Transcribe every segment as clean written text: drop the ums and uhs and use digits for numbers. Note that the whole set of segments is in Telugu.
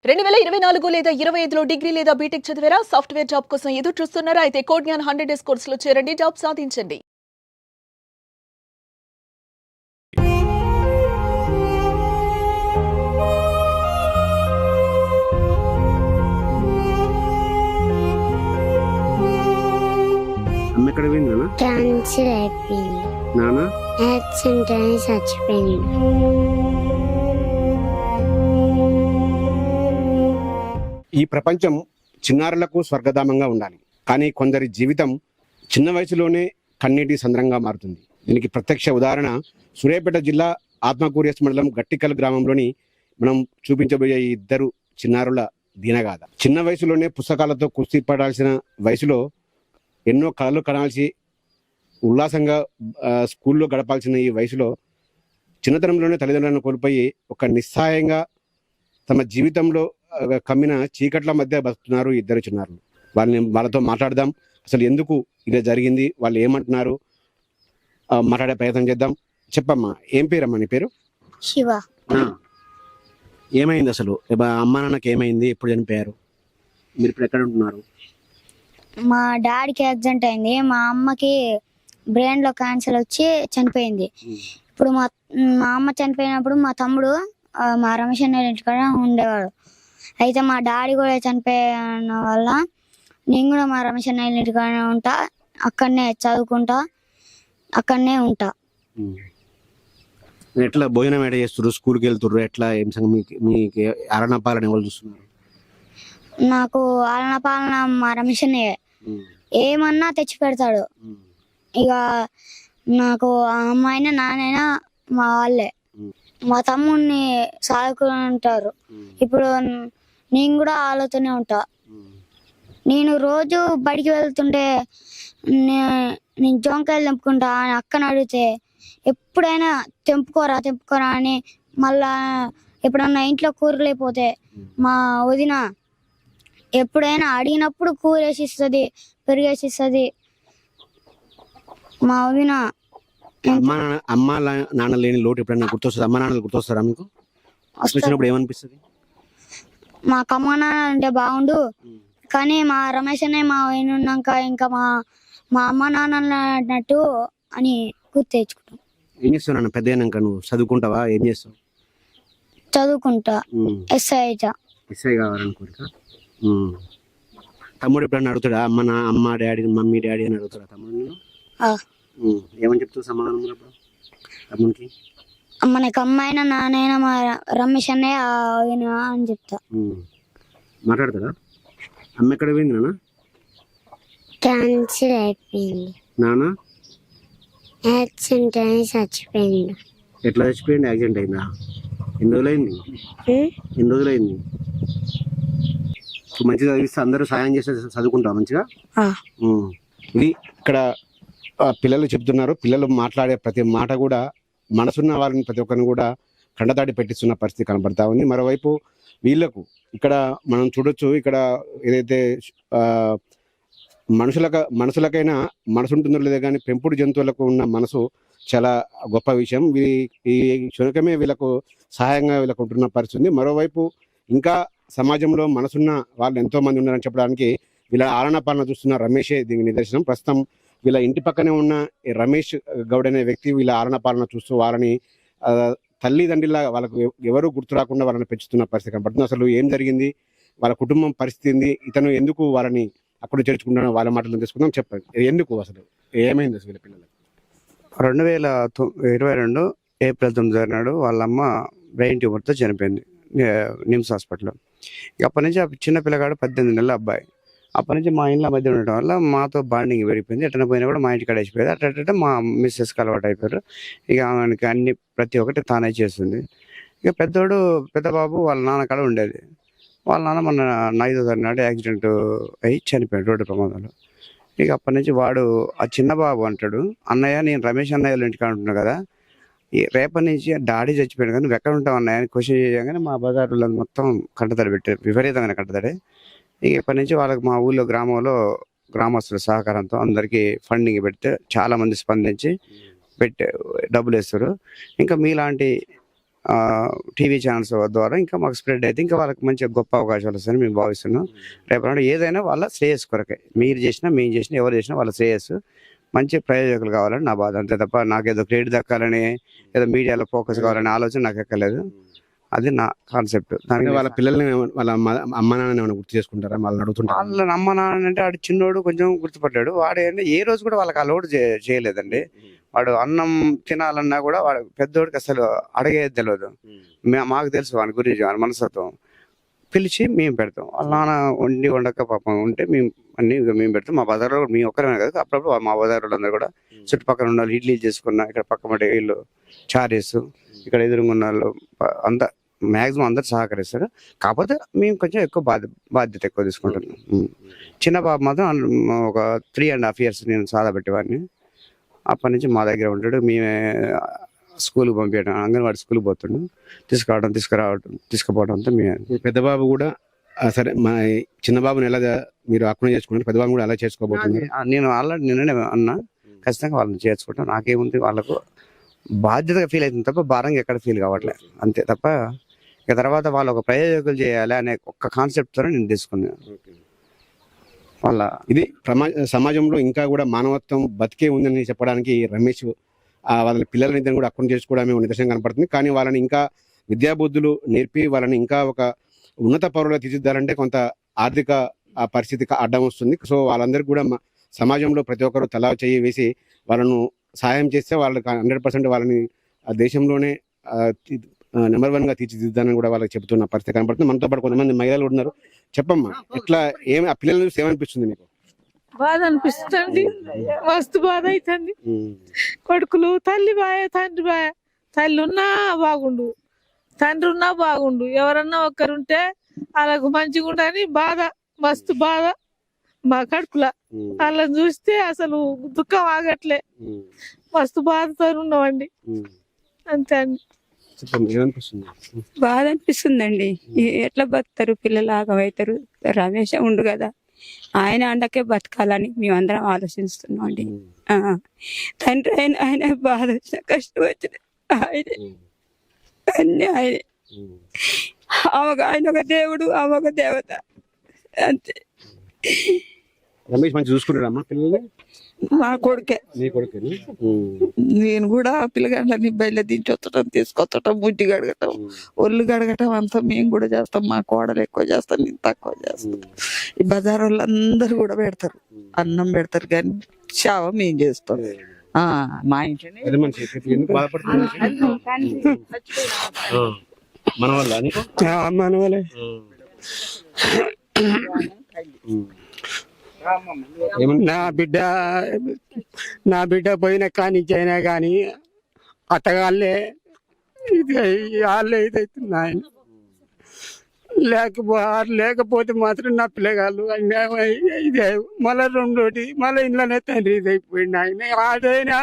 2024 లేదా 25లో డిగ్రీ లేదా బీటెక్ చదివారా? సాఫ్ట్వేర్ జాబ్ కోసం ఎదురు చూస్తున్నారా? అయితే కోడ్ జ్ఞాన్ 100 డేస్ కోర్సులో చేరండి, జాబ్ సాధించండి. అమ్మ ఎక్కడ పోయింది నాన్న? క్యాన్సర్ అయిపోయింది. నాన్న యాక్సిడెంట్ అని చచ్చిపోయింది. ఈ ప్రపంచం చిన్నారులకు స్వర్గధామంగా ఉండాలి, కానీ కొందరి జీవితం చిన్న వయసులోనే కన్నీటి సంద్రంగా మారుతుంది. దీనికి ప్రత్యక్ష ఉదాహరణ సూర్యాపేట జిల్లా ఆత్మకూరియస్ మండలం గట్టికల్ గ్రామంలోని మనం చూపించబోయే ఈ ఇద్దరు చిన్నారుల దీనగాథ. చిన్న వయసులోనే పుస్తకాలతో కుస్తీ పడాల్సిన వయసులో ఎన్నో కళలు కనాల్సి ఉల్లాసంగా స్కూల్లో గడపాల్సిన ఈ వయసులో చిన్నతనంలోనే తల్లిదండ్రులను కోల్పోయి ఒక నిస్సహాయంగా తమ జీవితంలో కమ్మిన చీకట్ల మధ్య బతుకుతున్నారు ఇద్దరు చిన్నారులు. వాళ్ళతో మాట్లాడదాం, అసలు ఎందుకు ఇలా జరిగింది, వాళ్ళు ఏమంటున్నారు మాట్లాడే ప్రయత్నం చేద్దాం. చెప్పమ్మా, ఏం పేరమ్మా నీ పేరు? శివ. ఏమైంది అసలు? అమ్మా నాన్నకి ఏమైంది, ఎప్పుడు చనిపోయారు, మీరు ఇప్పుడు ఎక్కడ ఉంటున్నారు? మా డాడీకి యాక్సిడెంట్ అయింది, మా అమ్మకి బ్రెయిన్ లో క్యాన్సర్ వచ్చి చనిపోయింది. ఇప్పుడు మా అమ్మ చనిపోయినప్పుడు మా తమ్ముడు మా రమేష్ అన్న ఇంటికాడ ఉండేవాడు. అయితే మా డాడీ కూడా చనిపోయిన వల్ల నేను కూడా మా రమేష్ అన్న ఇంటికాడ ఉంటా, అక్కడనే చదువుకుంటా, అక్కడనే ఉంటా. ఎట్లా భోజనం ఎడ చేస్తున్నారు, స్కూల్కి వెళ్తున్నారు, ఎట్లా ఏం సంగతి? మీకు ఆలన పాలన ఎవరు చూస్తున్నారు? నాకు ఆలన పాలన మా రమేష్ అన్నయ్య ఏమన్నా తెచ్చి పెడతాడు. ఇక నాకు అమ్మాయినా నాన్నైనా మా వాళ్ళే. మా తమ్ముడిని సాదుకుంటారు. ఇప్పుడు నేను కూడా వాళ్ళతోనే ఉంటా. నేను రోజు బడికి వెళ్తుంటే నేను జొంకాయలు తెంపుకుంటా అని అక్కని అడిగితే ఎప్పుడైనా తెంపుకోరా అని మళ్ళా ఎప్పుడన్నా ఇంట్లో కూరలు అయిపోతే మా వదిన ఎప్పుడైనా అడిగినప్పుడు కూర వేసిస్తుంది, పెరిగేసి ఇస్తుంది. మా వదిన అమ్మ నాన్న లేని లోటు ఎప్పుడైనా గుర్తొస్తుంది? అమ్మ నాన్నలు గుర్తొస్తారా మీకు? వచ్చినప్పుడు ఏమనిపిస్తుంది? మాకు అమ్మ నాన్న అంటే బాగుండు, కానీ మా రమేష్ అనే మా ఉన్నాక ఇంకా మా అమ్మ నాన్న అన్నట్టు అని గుర్తు తెచ్చుకుంటాం. ఏం చేస్తావు నాన్న పెద్ద అయినాక? నువ్వు చదువుకుంటావా? ఏం చేస్తావు? చదువుకుంటా, ఎస్ఐ అవుతా. ఎస్ఐ కావాలనుకోరిక? తమ్ముడు ఎప్పుడన్నా అడుగుతాడా అమ్మ డాడీ మమ్మీ డాడీ అని అడుగుతాడా తమ్ముడు? ఏమని చెప్తావు సమాధానం తమ్ముడికి? మనకి అమ్మాయినా నాన్నైనా మా రమేష్ అన్నయ్య అని చెప్తా. మాట్లాడతాడా? అమ్మ ఎక్కడ పోయింది నాన్న? క్యాన్సర్ అయిపోయింది. నాన్న యాక్సిడెంట్ అని చచ్చిపోయింది. ఎట్లా చచ్చిపోయింది? యాక్సిడెంట్ అయిందా? ఎన్ని రోజులైంది? మంచిగా చదివిస్తే అందరూ సాయం చేస్తే చదువుకుంటా మంచిగా. ఇది ఇక్కడ పిల్లలు చెప్తున్నారు. పిల్లలు మాట్లాడే ప్రతి మాట కూడా మనసున్న వారిని ప్రతి ఒక్కరిని కూడా కండదాడి పెట్టిస్తున్న పరిస్థితి కనబడతా ఉంది. మరోవైపు వీళ్ళకు ఇక్కడ మనం చూడొచ్చు, ఇక్కడ ఏదైతే మనుషులకైనా మనసు ఉంటుందో లేదో కానీ పెంపుడు జంతువులకు ఉన్న మనసు చాలా గొప్ప విషయం. ఈ శునకమే వీళ్ళకు సహాయంగా వీళ్ళకు ఉంటున్న పరిస్థితి. మరోవైపు ఇంకా సమాజంలో మనసున్న వాళ్ళు ఎంతో మంది ఉన్నారని చెప్పడానికి వీళ్ళ ఆలన పాలన చూస్తున్న రమేషే దీనికి నిదర్శనం. ప్రస్తుతం వీళ్ళ ఇంటి పక్కనే ఉన్న రమేష్ గౌడ్ అనే వ్యక్తి వీళ్ళ ఆలన పాలన చూస్తూ వాళ్ళని తల్లిదండ్రుల వాళ్ళకు ఎవరు గుర్తు రాకుండా వాళ్ళని పెంచుతున్న పరిస్థితి కనబడుతుంది. అసలు ఏం జరిగింది, వాళ్ళ కుటుంబం పరిస్థితి ఏంది, ఇతను ఎందుకు వాళ్ళని అక్కడ చేర్చుకుంటానో వాళ్ళ మాటలు తెలుసుకుందాం. చెప్పండి, ఎందుకు అసలు ఏమైంది అసలు వీళ్ళ పిల్లలకు? 2022 ఏప్రిల్ 9 నాడు వాళ్ళ అమ్మ బ్రెయిన్ ట్యూమర్తో చనిపోయింది నిమ్స్ హాస్పిటల్లో. ఇక అప్పటి నుంచి ఆ చిన్న పిల్లగాడు 18 నెలల అబ్బాయి. అప్పటి నుంచి మా ఇంట్లో మధ్య ఉండటం వల్ల మాతో బాండింగ్ పెరిగిపోయింది. ఎట్లా పోయినా కూడా మా ఇంటికి అడిచిపోయేది. అట్లా మా మిస్సెస్కి అలవాటు అయిపోయారు. ఇక ఆమెకి అన్ని ప్రతి ఒక్కటి తానే చేస్తుంది. ఇక పెద్ద బాబు వాళ్ళ నాన్న కాడ ఉండేది. వాళ్ళ నాన్న మన 5వ తారీఖు నాడు యాక్సిడెంట్ అయ్యి చనిపోయాడు రోడ్డు ప్రమాదంలో. ఇక అప్పటి నుంచి వాడు ఆ చిన్న బాబు అంటాడు, అన్నయ్య నేను రమేష్ అన్నయ్య వాళ్ళ ఇంటికి అంటున్నాను కదా, రేపటి నుంచి డాడీ చచ్చిపోయాడు కానీ నువ్వు ఎక్కడ ఉంటావు అన్నయ్య అని క్వశ్చన్ చేయగానే మా బజార్లో మొత్తం కంటతడి పెట్టారు, విపరీతమైన కంటతడి. ఇక ఇప్పటి నుంచి వాళ్ళకి మా ఊళ్ళో గ్రామస్తుల సహకారంతో అందరికీ ఫండింగ్ పెడితే చాలా మంది స్పందించి డబ్బులు వేస్తారు. ఇంకా మీలాంటి టీవీ ఛానల్స్ ద్వారా ఇంకా మాకు స్ప్రెడ్ అయితే ఇంకా వాళ్ళకి మంచి గొప్ప అవకాశాలు వస్తాయని మేము భావిస్తున్నాం. రేపు ఏదైనా వాళ్ళ శ్రేయస్సు కొరకే, మీరు చేసినా మేము చేసినా ఎవరు చేసినా వాళ్ళ శ్రేయస్సు మంచి ప్రయోజకులు కావాలని నా బాధ, అంతే తప్ప నాకేదో క్రెడిట్ దక్కాలని ఏదో మీడియాలో ఫోకస్ కావాలనే ఆలోచన నాకు ఎక్కలేదు. అది నా కాన్సెప్ట్. దానికి వాళ్ళ పిల్లల్ని వాళ్ళ అమ్మ నాన్న ఏమైనా గుర్తు చేసుకుంటారా? వాళ్ళని అడుగుతుంటారు. వాళ్ళ అమ్మ నాన్న అంటే ఆడు చిన్నోడు కొంచెం గుర్తుపట్టాడు. వాడు ఏంటంటే ఏ రోజు కూడా వాళ్ళకి అలవాటు చేయలేదండి. వాడు అన్నం తినాలన్నా కూడా వాడు పెద్దోడికి అసలు అడిగేది తెలియదు. మాకు తెలుసు వాని గురించి, వాని మనస్తత్వం. పిలిచి మేము పెడతాం. వాళ్ళ నాన్న వండక పాపం ఉంటే మేము అన్ని మేము పెడతాం. మా బజార్లో కూడా మేము ఒక్కరమే కదా, అప్పుడప్పుడు మా బజార్లో అందరూ కూడా చుట్టుపక్కల ఉన్న వాళ్ళు ఇడ్లీ చేసుకున్నా, ఇక్కడ పక్క మట్టి వీళ్ళు చారేసు, ఇక్కడ ఎదురుగా ఉన్న వాళ్ళు అంతా మ్యాక్సిమం అందరు సహకరిస్తారు. కాకపోతే మేము కొంచెం ఎక్కువ బాధ్యత ఎక్కువ తీసుకుంటున్నాం. చిన్న బాబు మాత్రం ఒక 3.5 years నేను సాదా పెట్టేవాడిని. అప్పటి నుంచి మా దగ్గర ఉంటాడు. మేమే స్కూల్కి పంపించడం, అంగన్వాడీ స్కూల్కి పోతుండు, తీసుకుపోవడంతో మేము. పెద్ద బాబు కూడా సరే, మా చిన్న బాబుని ఎలా మీరు అక్కడ చేసుకుంటారు, పెద్ద బాబు కూడా అలా చేసుకోబోతున్నారు. నేను ఆల్రెడీ నిన్ననే అన్నా, ఖచ్చితంగా వాళ్ళని చేసుకుంటాను. నాకేముంది, వాళ్ళకు బాధ్యతగా ఫీల్ అవుతుంది తప్ప భారంగా ఎక్కడ ఫీల్ కావట్లేదు, అంతే తప్ప. ఇక తర్వాత వాళ్ళు ఒక ప్రయోజకులు చేయాలి అనే ఒక్క కాన్సెప్ట్తో నేను తీసుకున్నాను. వాళ్ళ ఇది సమాజంలో ఇంకా కూడా మానవత్వం బతికే ఉందని చెప్పడానికి రమేష్ వాళ్ళ పిల్లలని ఇద్దరు కూడా అక్కడ చేసుకోవడమే నిదర్శనం కనపడుతుంది. కానీ వాళ్ళని ఇంకా విద్యాబుద్ధులు నేర్పి వాళ్ళని ఇంకా ఒక ఉన్నత పౌరులుగా తీర్చిదిద్దాలంటే కొంత ఆర్థిక పరిస్థితికి అడ్డం వస్తుంది. సో వాళ్ళందరికీ కూడా సమాజంలో ప్రతి ఒక్కరు తలా చేయి వేసి వాళ్ళను సహాయం చేస్తే వాళ్ళకి 100% వాళ్ళని దేశంలోనే నెంబర్ 1గా తీర్చిదిద్దానని కూడా వాళ్ళకి చెబుతున్న పరిస్థితి కనపడుతుంది. మనతో పాటు కొంతమంది మహిళలు ఉన్నారు. చెప్పమ్మా, ఎట్లా ఏమి ఆ పిల్లల చూసి ఏమనిపిస్తుంది నీకు? బాధ అనిపిస్తుంది, మస్తు బాధ అవుతుంది. కొడుకులు తల్లి బాయ తండ్రి బాయ, తల్లి ఉన్నా బాగుండు, తండ్రి ఉన్నా బాగుండు, ఎవరన్నా ఒక్కరుంటే వాళ్ళకు మంచిగా ఉండని బాధ, మస్తు బాధ మా కడుపులా. వాళ్ళని చూస్తే అసలు దుఃఖం ఆగట్లే, మస్తు బాధతో ఉన్నామండి. అంతే అండి. బాధ అనిపిస్తుందండి. ఎట్లా బతుకుతారు పిల్లలు, ఆగమవుతారు. రమేష్ ఉండు కదా, ఆయన అండకే బతకాలని మేమందరం ఆలోచిస్తున్నాం అండి. తండ్రి ఆయన బాధ వచ్చిన కష్టం వచ్చిన ఆయనే, అన్ని ఆయనే. ఆయన ఒక దేవుడు, ఆమె ఒక దేవత, అంతే. రమేష్ మంచి చూసుకుంటాడమ్మా పిల్లల్ని? మా కొడుకే. నీ కొడుకే? నేను కూడా పిల్లగాళ్ళని బయట దించొచ్చటం, తీసుకొచ్చటం, ముడ్డి గడగటం, ఒళ్ళు గడగటం అంతా మేము కూడా చేస్తాం. మా కోడలు ఎక్కువ చేస్తాం, నేను తక్కువ చేస్తాం. ఈ బజార్ వాళ్ళందరూ కూడా పెడతారు, అన్నం పెడతారు, కానీ చావ మేము చేస్తాం. మా ఇంట్లోనే మన వల్ల నా బిడ్డ పోయిన కానిచ్చైనా కానీ అత్తగాళ్ళే వాళ్ళే ఇదవుతుంది. ఆయన లేకపోతే మాత్రం నా పిల్లగాళ్ళు ఇదే మళ్ళీ రెండోటి మళ్ళీ ఇంట్లోనే తండ్రి ఇదైపోయింది. ఆయన అదైనా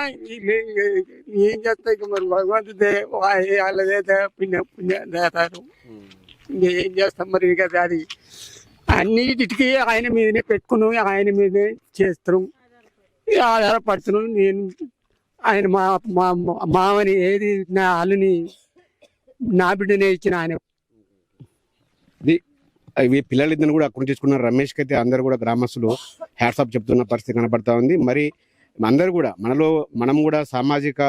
ఏం చేస్తాయి మరి, భగవంతుడే వాళ్ళదే పుణ్యం చేస్తారు. ఏం చేస్తాం మరి, ఇంకా అది అన్నిటికీ ఆయన మీదనే పెట్టుకున్నాం, ఆయన మీదనే చేస్తున్నాం, ఆధారపడుతున్నాం. నేను ఆయన మామని ఏది నా అల్లుని నా బిడ్డనే ఇచ్చిన ఆయన. ఇవి పిల్లలిద్దరిని కూడా అక్కడ చేసుకున్నారు. రమేష్కి అయితే అందరూ కూడా గ్రామస్తులు హ్యాట్సాప్ చెప్తున్న పరిస్థితి కనబడతా ఉంది. మరి అందరూ కూడా మనం కూడా సామాజిక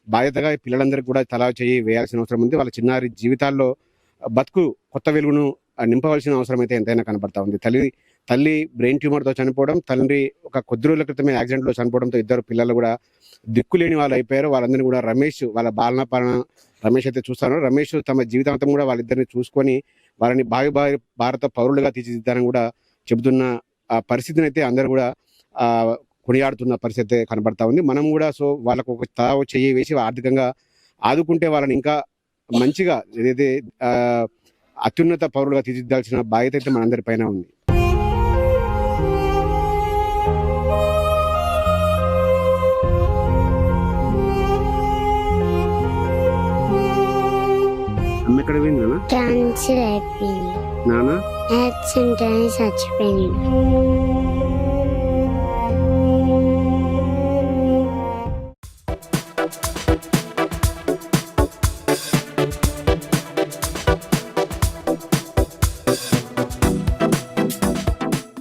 బాధ్యతగా పిల్లలందరికీ కూడా తలా చేయి వేయాల్సిన అవసరం ఉంది. వాళ్ళ చిన్నారి జీవితాల్లో బతుకు కొత్త వెలుగును నింపవలసిన అవసరం అయితే ఎంతైనా కనబడతా ఉంది. తల్లి బ్రెయిన్ ట్యూమర్తో చనిపోవడం, తండ్రి ఒక కొద్ది రోజుల క్రితమే యాక్సిడెంట్లో చనిపోవడంతో ఇద్దరు పిల్లలు కూడా దిక్కులేని వాళ్ళు అయిపోయారు. వాళ్ళందరినీ కూడా రమేష్ వాళ్ళ బాలన పాలన రమేష్ అయితే చూస్తాను. రమేష్ తమ జీవితాంతం కూడా వాళ్ళిద్దరిని చూసుకొని వాళ్ళని భారత పౌరులుగా తీర్చిదిద్దారని కూడా చెబుతున్న ఆ పరిస్థితిని అయితే అందరూ కూడా కొనియాడుతున్న పరిస్థితి కనబడతా ఉంది. మనం కూడా సో వాళ్ళకు ఒక తావు చెయ్యి వేసి ఆర్థికంగా ఆదుకుంటే వాళ్ళని ఇంకా మంచిగా ఏదైతే అత్యున్నత పౌరులుగా తీర్చిదిద్దాల్సిన బాధ్యత అయితే మనందరి పైన ఉంది. అమ్మ ఎక్కడ పోయింది? క్యాన్సర్ అయిపోయింది, నాన్న యాక్సిడెంట్ అని చచ్చిపోయింది.